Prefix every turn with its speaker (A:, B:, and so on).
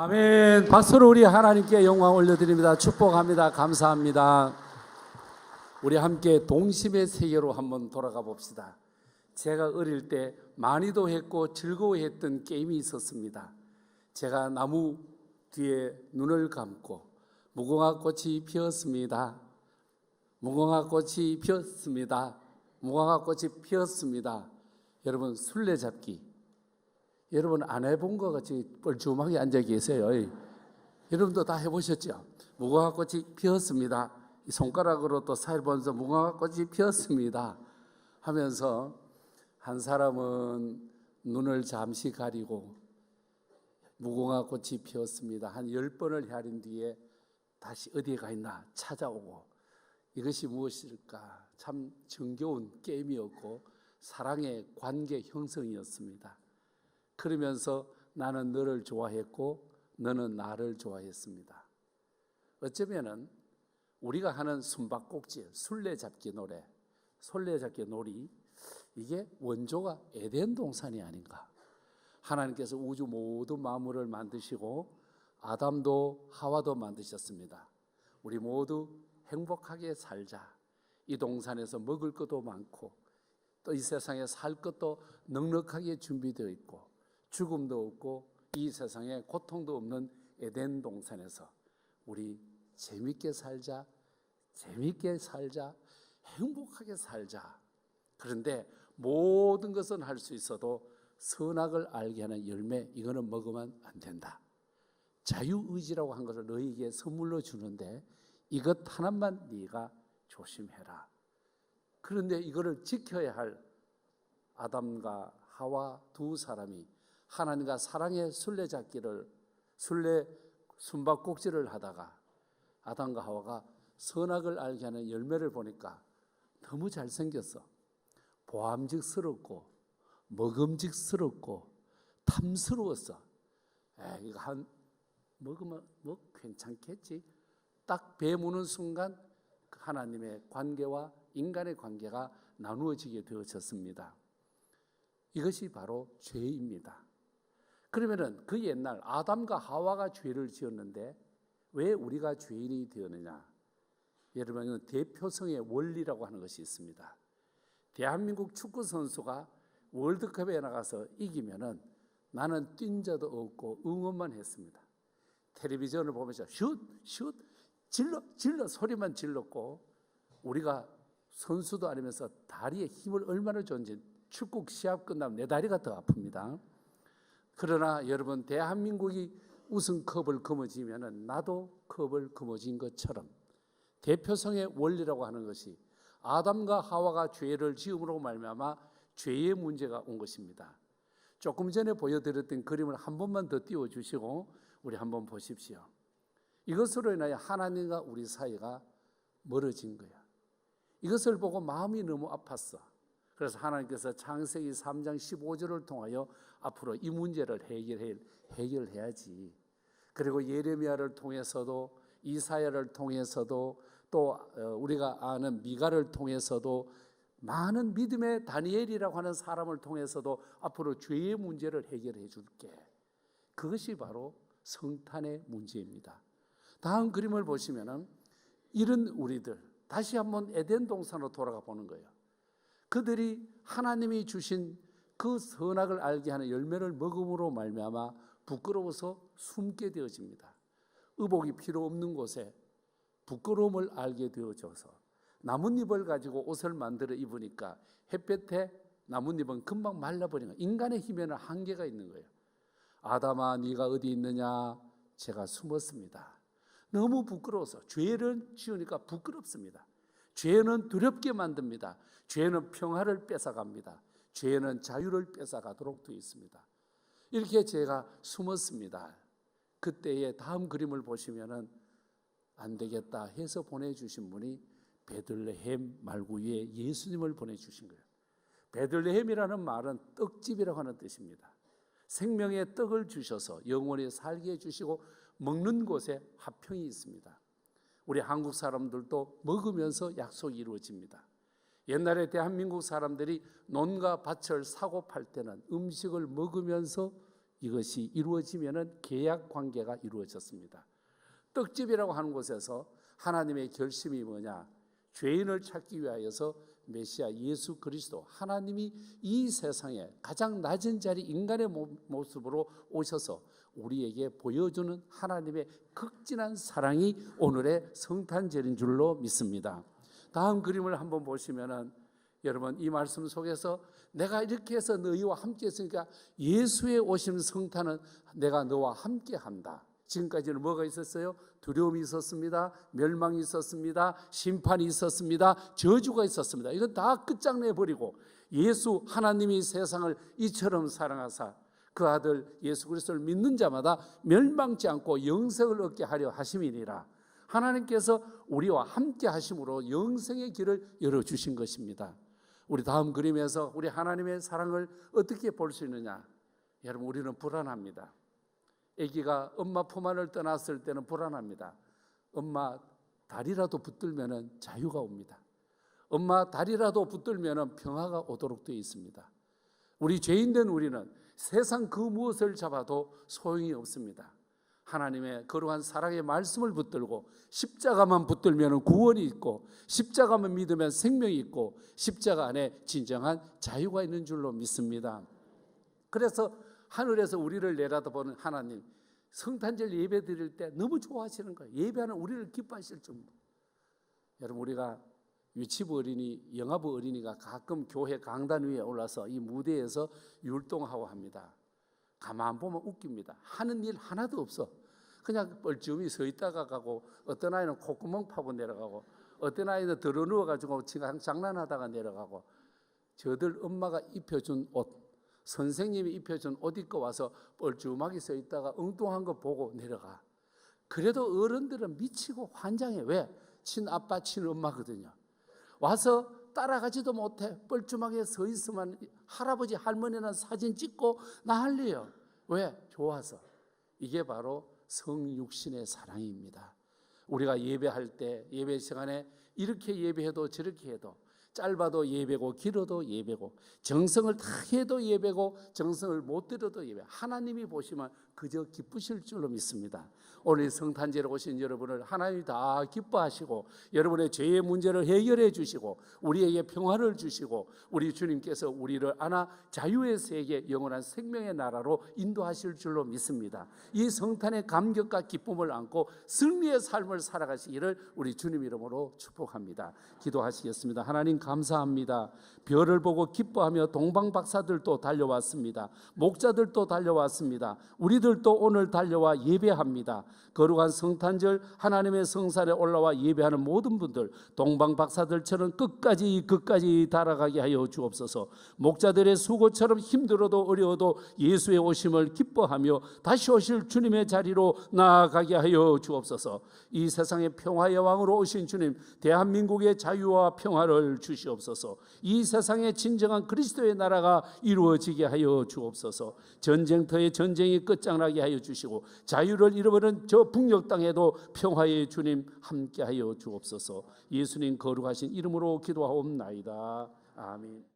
A: 아멘. 박수로 우리 하나님께 영광 올려드립니다. 축복합니다. 감사합니다. 우리 함께 동심의 세계로 한번 돌아가 봅시다. 제가 어릴 때 많이도 했고 즐거워했던 게임이 있었습니다. 제가 나무 뒤에 눈을 감고 무궁화 꽃이 피었습니다. 무궁화 꽃이 피었습니다. 무궁화 꽃이 피었습니다. 여러분, 술래잡기 여러분 안 해본 것 같이 뻘쭘하게 앉아 계세요. 여러분도 다 해보셨죠? 무궁화 꽃이 피었습니다. 이 손가락으로 또 사일 보면서 무궁화 꽃이 피었습니다 하면서, 한 사람은 눈을 잠시 가리고 무궁화 꽃이 피었습니다 한 10번을 헤아린 뒤에 다시 어디에 가 있나 찾아오고, 이것이 무엇일까? 참 정겨운 게임이었고 사랑의 관계 형성이었습니다. 그러면서 나는 너를 좋아했고 너는 나를 좋아했습니다. 어쩌면은 우리가 하는 숨바꼭질, 술래잡기 노래, 술래잡기 놀이, 이게 원조가 에덴 동산이 아닌가. 하나님께서 우주 모든 만물을 만드시고 아담도 하와도 만드셨습니다. 우리 모두 행복하게 살자. 이 동산에서 먹을 것도 많고 또 이 세상에 살 것도 넉넉하게 준비되어 있고 죽음도 없고 이 세상에 고통도 없는 에덴 동산에서 우리 재밌게 살자, 재밌게 살자, 행복하게 살자. 그런데 모든 것은 할 수 있어도 선악을 알게 하는 열매, 이거는 먹으면 안 된다. 자유의지라고 한 것을 너희에게 선물로 주는데 이것 하나만 네가 조심해라. 그런데 이거를 지켜야 할 아담과 하와 두 사람이 하나님과 사랑의 술래잡기를, 숨바꼭질을 하다가 아담과 하와가 선악을 알게 하는 열매를 보니까 너무 잘생겼어. 보암직스럽고 먹음직스럽고 탐스러웠어. 이거 먹으면 뭐 괜찮겠지. 딱 배 무는 순간 하나님의 관계와 인간의 관계가 나누어지게 되어졌습니다. 이것이 바로 죄입니다. 그러면은 그 옛날 아담과 하와가 죄를 지었는데 왜 우리가 죄인이 되었느냐? 여러분, 대표성의 원리라고 하는 것이 있습니다. 대한민국 축구 선수가 월드컵에 나가서 이기면은 나는 뛴 적도 없고 응원만 했습니다. 텔레비전을 보면서 슛, 슛, 질러 소리만 질렀고, 우리가 선수도 아니면서 다리에 힘을 얼마나 줬는지 축구 시합 끝나면 내 다리가 더 아픕니다. 그러나 여러분, 대한민국이 우승컵을 거머쥐면 나도 컵을 거머쥔 것처럼 대표성의 원리라고 하는 것이 아담과 하와가 죄를 지음으로 말미암아 죄의 문제가 온 것입니다. 조금 전에 보여드렸던 그림을 한 번만 더 띄워주시고 우리 한번 보십시오. 이것으로 인하여 하나님과 우리 사이가 멀어진 거야. 이것을 보고 마음이 너무 아팠어. 그래서 하나님께서 창세기 3장 15절을 통하여 앞으로 이 문제를 해결해야지. 그리고 예레미야를 통해서도, 이사야를 통해서도, 또 우리가 아는 미가를 통해서도, 많은 믿음의 다니엘이라고 하는 사람을 통해서도 앞으로 죄의 문제를 해결해 줄게. 그것이 바로 성탄의 문제입니다. 다음 그림을 보시면은 이런 우리들, 다시 한번 에덴 동산으로 돌아가 보는 거예요. 그들이 하나님이 주신 그 선악을 알게 하는 열매를 먹음으로 말미암아 부끄러워서 숨게 되어집니다. 의복이 필요 없는 곳에 부끄러움을 알게 되어져서 나뭇잎을 가지고 옷을 만들어 입으니까 햇볕에 나뭇잎은 금방 말라버리는 거예요. 인간의 힘에는 한계가 있는 거예요. 아담아, 네가 어디 있느냐? 제가 숨었습니다. 너무 부끄러워서. 죄를 지으니까 부끄럽습니다. 죄는 두렵게 만듭니다. 죄는 평화를 뺏어갑니다. 죄는 자유를 뺏어가도록 되어 있습니다. 이렇게 제가 숨었습니다. 그때의 다음 그림을 보시면은 안 되겠다 해서 보내주신 분이 베들레헴 말구유에 예수님을 보내주신 거예요. 베들레헴이라는 말은 떡집이라고 하는 뜻입니다. 생명의 떡을 주셔서 영원히 살게 해주시고 먹는 곳에 화평이 있습니다. 우리 한국 사람들도 먹으면서 약속이 이루어집니다. 옛날에 대한민국 사람들이 논과 밭을 사고 팔 때는 음식을 먹으면서 이것이 이루어지면은 계약 관계가 이루어졌습니다. 떡집이라고 하는 곳에서 하나님의 결심이 뭐냐? 죄인을 찾기 위하여서 메시아 예수 그리스도 하나님이 이 세상에 가장 낮은 자리 인간의 모습으로 오셔서 우리에게 보여주는 하나님의 극진한 사랑이 오늘의 성탄절인 줄로 믿습니다. 다음 그림을 한번 보시면은 여러분, 이 말씀 속에서 내가 이렇게 해서 너희와 함께 했으니까 예수의 오심 성탄은 내가 너와 함께 한다. 지금까지는 뭐가 있었어요? 두려움이 있었습니다. 멸망이 있었습니다. 심판이 있었습니다. 저주가 있었습니다. 이건 다 끝장내버리고 예수 하나님이 세상을 이처럼 사랑하사 그 아들 예수 그리스도를 믿는 자마다 멸망치 않고 영생을 얻게 하려 하심이니라. 하나님께서 우리와 함께 하심으로 영생의 길을 열어주신 것입니다. 우리 다음 그림에서 우리 하나님의 사랑을 어떻게 볼 수 있느냐? 여러분, 우리는 불안합니다. 아기가 엄마 품 안을 떠났을 때는 불안합니다. 엄마 다리라도 붙들면 자유가 옵니다. 엄마 다리라도 붙들면 평화가 오도록 되어 있습니다. 우리 죄인된 우리는 세상 그 무엇을 잡아도 소용이 없습니다. 하나님의 거룩한 사랑의 말씀을 붙들고 십자가만 붙들면 구원이 있고 십자가만 믿으면 생명이 있고 십자가 안에 진정한 자유가 있는 줄로 믿습니다. 그래서 하늘에서 우리를 내려다보는 하나님, 성탄절 예배 드릴 때 너무 좋아하시는 거예요. 예배하는 우리를 기뻐하실 정도. 여러분, 우리가 유치부 어린이, 영아부 어린이가 가끔 교회 강단 위에 올라서 이 무대에서 율동하고 합니다. 가만 보면 웃깁니다. 하는 일 하나도 없어. 그냥 뻘쭘히 서 있다가 가고, 어떤 아이는 콧구멍 파고 내려가고, 어떤 아이는 들어 누워가지고 장난하다가 내려가고. 저들 엄마가 입혀준 옷, 선생님이 입혀준 옷 입고 와서 뻘쭘하게 서 있다가 엉뚱한 거 보고 내려가. 그래도 어른들은 미치고 환장해. 왜? 친아빠 친엄마거든요. 와서 따라가지도 못해. 뻘쭘하게 서 있으면 할아버지 할머니는 사진 찍고 난리예요. 왜? 좋아서. 이게 바로 성육신의 사랑입니다. 우리가 예배할 때 예배 시간에 이렇게 예배해도 저렇게 해도, 짧아도 예배고 길어도 예배고, 정성을 다 해도 예배고 정성을 못 들여도 예배. 하나님이 보시면 그저 기쁘실 줄로 믿습니다. 오늘 성탄절에 오신 여러분을 하나님이 다 기뻐하시고 여러분의 죄의 문제를 해결해 주시고 우리에게 평화를 주시고 우리 주님께서 우리를 안아 자유의 세계, 영원한 생명의 나라로 인도하실 줄로 믿습니다. 이 성탄의 감격과 기쁨을 안고 승리의 삶을 살아가시기를 우리 주님 이름으로 축복합니다. 기도하시겠습니다. 하나님 감사합니다. 별을 보고 기뻐하며 동방박사들도 달려왔습니다. 목자들도 달려왔습니다. 우리들도 오늘 달려와 예배합니다. 거룩한 성탄절 하나님의 성산에 올라와 예배하는 모든 분들 동방박사들처럼 끝까지 달아가게 하여 주옵소서. 목자들의 수고처럼 힘들어도 어려워도 예수의 오심을 기뻐하며 다시 오실 주님의 자리로 나아가게 하여 주옵소서. 이 세상의 평화의 왕으로 오신 주님, 대한민국의 자유와 평화를 주시옵소서. 이 세상에 진정한 그리스도의 나라가 이루어지게 하여 주옵소서. 전쟁터의 전쟁이 끝장나게 하여 주시고 자유를 잃어버린 저 북녘 땅에도 평화의 주님 함께 하여 주옵소서. 예수님 거룩하신 이름으로 기도하옵나이다. 아멘.